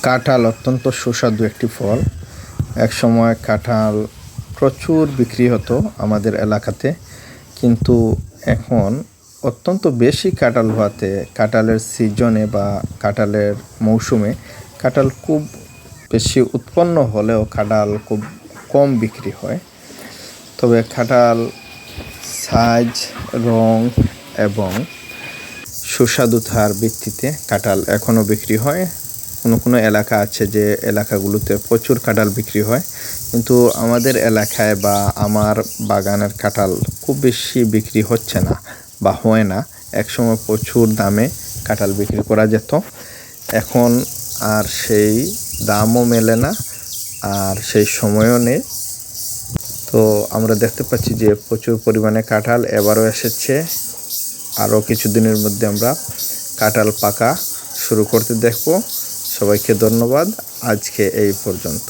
কাঁঠাল অত্যন্ত সুস্বাদু একটি ফল। একসময় কাঁঠাল প্রচুর বিক্রি হতো আমাদের এলাকাতে, কিন্তু এখন অত্যন্ত বেশি কাঁঠাল হওয়াতে কাঁঠালের সিজনে বা কাঁঠালের মৌসুমে কাঁঠাল খুব বেশি উৎপন্ন হলেও কাঁঠাল খুব কম বিক্রি হয়। তবে কাঁঠাল সাইজ, রং এবং সুস্বাদুতার ভিত্তিতে কাঁঠাল এখনও বিক্রি হয়। কোনো এলাকা আছে যে এলাকাগুলোতে প্রচুর কাঁঠাল বিক্রি হয়, কিন্তু আমাদের এলাকায় বা আমার বাগানের কাঁঠাল খুব বেশি বিক্রি হচ্ছে না বা হয় না। একসময় প্রচুর দামে কাঁঠাল বিক্রি করা যেত, এখন আর সেই দামও মেলে না, আর সেই সময়ও নেই। তো আমরা দেখতে পাচ্ছি যে প্রচুর পরিমাণে কাঁঠাল এবারও এসেছে। আরও কিছুদিনের মধ্যে আমরা কাঁঠাল পাকা শুরু করতে দেখব। সবাইকে ধন্যবাদ। আজকে এই পর্যন্ত।